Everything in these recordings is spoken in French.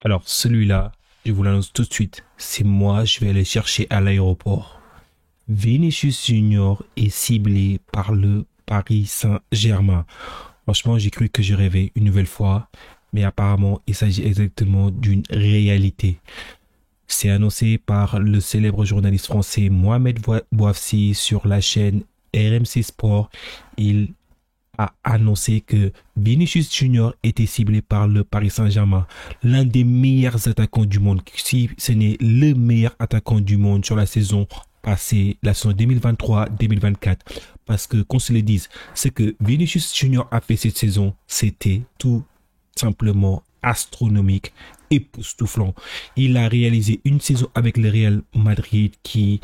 Alors celui-là, je vous l'annonce tout de suite, c'est moi, je vais aller chercher à l'aéroport. Vinicius Junior est ciblé par le Paris Saint-Germain. Franchement, j'ai cru que je rêvais une nouvelle fois, mais apparemment, il s'agit exactement d'une réalité. C'est annoncé par le célèbre journaliste français Mohamed Bouafsi sur la chaîne RMC Sport. Il a annoncé que Vinicius Junior était ciblé par le Paris Saint-Germain, l'un des meilleurs attaquants du monde, si ce n'est le meilleur attaquant du monde sur la saison passée, la saison 2023-2024. Parce que, qu'on se le dise, ce que Vinicius Junior a fait cette saison, c'était tout simplement astronomique, époustouflant. Il a réalisé une saison avec le Real Madrid qui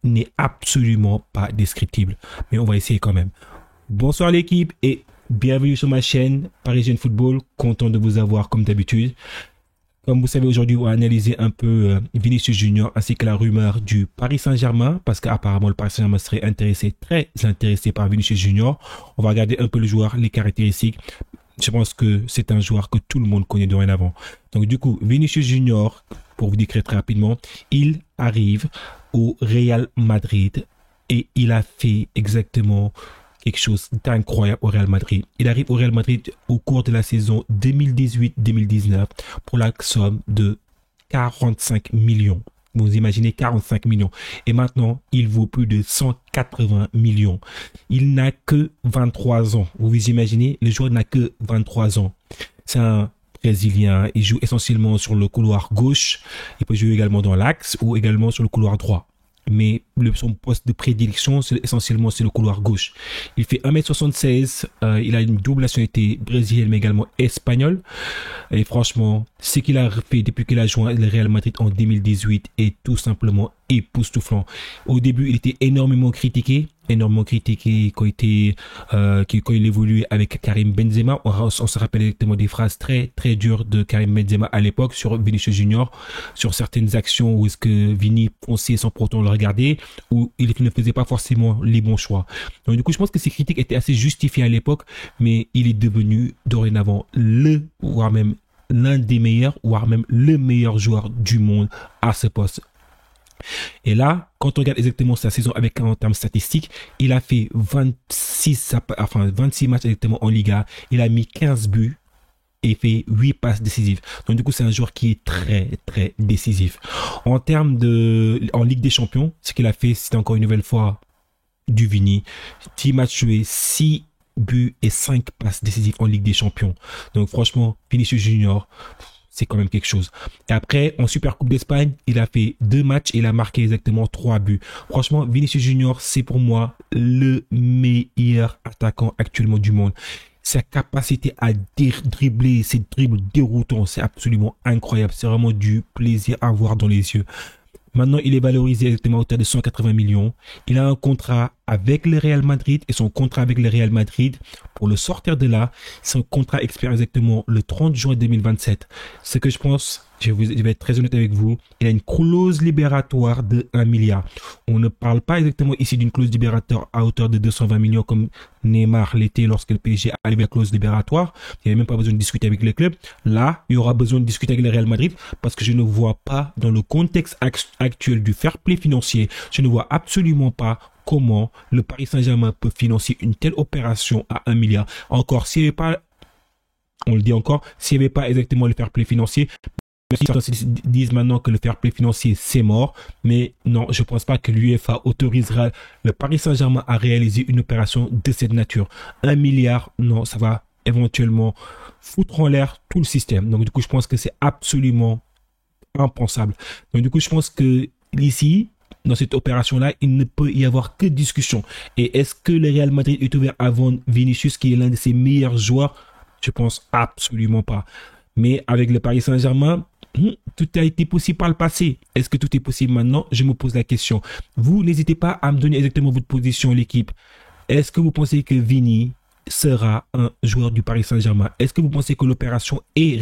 n'est absolument pas descriptible. Mais on va essayer quand même. Bonsoir l'équipe et bienvenue sur ma chaîne Parisienne Football. Content de vous avoir comme d'habitude. Comme vous savez, aujourd'hui, on va analyser un peu Vinicius Junior ainsi que la rumeur du Paris Saint-Germain parce qu'apparemment le Paris Saint-Germain serait très intéressé par Vinicius Junior. On va regarder un peu le joueur, les caractéristiques. Je pense que c'est un joueur que tout le monde connaît dorénavant. Donc du coup, Vinicius Junior, pour vous décrire très rapidement, il arrive au Real Madrid et il a fait exactement quelque chose d'incroyable au Real Madrid. Il arrive au Real Madrid au cours de la saison 2018-2019 pour la somme de 45 millions. Vous imaginez 45 millions. Et maintenant, il vaut plus de 180 millions. Il n'a que 23 ans. Vous imaginez, le joueur n'a que 23 ans. C'est un Brésilien. Il joue essentiellement sur le couloir gauche. Il peut jouer également dans l'axe ou également sur le couloir droit. Mais son poste de prédilection, essentiellement, c'est le couloir gauche. Il fait 1m76, il a une double nationalité brésilienne, mais également espagnole. Et franchement, ce qu'il a fait depuis qu'il a joint le Real Madrid en 2018 est tout simplement époustouflant. Au début, il était énormément critiqué quand il évoluait avec Karim Benzema. On se rappelle exactement des phrases très dures de Karim Benzema à l'époque sur Vinicius Junior, sur certaines actions où est-ce que Vini fonçait sans pourtant le regarder, où il ne faisait pas forcément les bons choix. Donc du coup, je pense que ces critiques étaient assez justifiées à l'époque, mais il est devenu dorénavant voire même l'un des meilleurs, voire même le meilleur joueur du monde à ce poste. Et là, quand on regarde exactement sa saison en termes statistiques, il a fait 26 matchs exactement en Liga. Il a mis 15 buts et fait 8 passes décisives. Donc du coup, c'est un joueur qui est très décisif. En Ligue des Champions, ce qu'il a fait, c'était encore une nouvelle fois du Vini. 10 matchs joués, 6 buts et 5 passes décisives en Ligue des Champions. Donc franchement, Vinicius Junior, c'est quand même quelque chose. Et après, en Super Coupe d'Espagne, il a fait 2 matchs et il a marqué exactement 3 buts. Franchement, Vinicius Junior, c'est pour moi le meilleur attaquant actuellement du monde. Sa capacité à dribbler, ses dribbles déroutants, c'est absolument incroyable. C'est vraiment du plaisir à voir dans les yeux. Maintenant, il est valorisé exactement à hauteur de 180 millions. Il a un contrat avec le Real Madrid et son contrat avec le Real Madrid, pour le sortir de là, son contrat expire exactement le 30 juin 2027. Ce que je pense, je vais être très honnête avec vous, il a une clause libératoire de 1 milliard. On ne parle pas exactement ici d'une clause libératoire à hauteur de 220 millions comme Neymar l'était lorsque le PSG a levé la clause libératoire. Il n'y avait même pas besoin de discuter avec les clubs. Là, il y aura besoin de discuter avec le Real Madrid parce que je ne vois pas, dans le contexte actuel du fair play financier, je ne vois absolument pas comment le Paris Saint-Germain peut financer une telle opération à 1 milliard. Encore, s'il n'y avait pas, on le dit encore, s'il n'y avait pas exactement le fair play financier, certains disent maintenant que le fair play financier c'est mort, mais non, je pense pas que l'UEFA autorisera le Paris Saint-Germain à réaliser une opération de cette nature. 1 milliard, non, ça va éventuellement foutre en l'air tout le système. Donc du coup, je pense que c'est absolument impensable. Donc du coup, je pense que ici, dans cette opération-là, il ne peut y avoir que discussion. Et est-ce que le Real Madrid est ouvert à vendre Vinicius, qui est l'un de ses meilleurs joueurs? Je pense absolument pas. Mais avec le Paris Saint-Germain, tout a été possible par le passé. Est-ce que tout est possible maintenant? Je me pose la question. Vous, n'hésitez pas à me donner exactement votre position, l'équipe. Est-ce que vous pensez que Vini sera un joueur du Paris Saint-Germain? Est-ce que vous pensez que l'opération est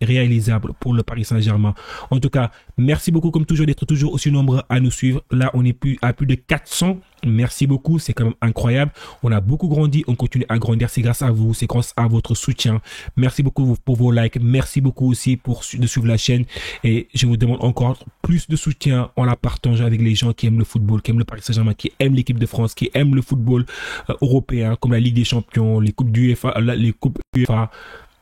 réalisable pour le Paris Saint-Germain? En tout cas, Merci beaucoup, comme toujours, d'être toujours aussi nombreux à nous suivre. Là, on est à plus de 400. Merci beaucoup. C'est quand même incroyable. On a beaucoup grandi. On continue à grandir. C'est grâce à vous. C'est grâce à votre soutien. Merci beaucoup pour vos likes. Merci beaucoup aussi de suivre la chaîne. Et je vous demande encore plus de soutien en la partageant avec les gens qui aiment le football, qui aiment le Paris Saint-Germain, qui aiment l'équipe de France, qui aiment le football européen, comme la Ligue des Champions, les coupes d'UEFA, les coupes UEFA.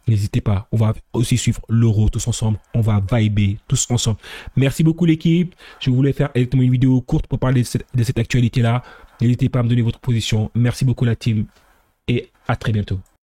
N'hésitez pas, on va aussi suivre l'Euro tous ensemble. On va vibrer tous ensemble. Merci beaucoup l'équipe. Je voulais faire exactement une vidéo courte pour parler de cette actualité-là. N'hésitez pas à me donner votre position. Merci beaucoup la team et à très bientôt.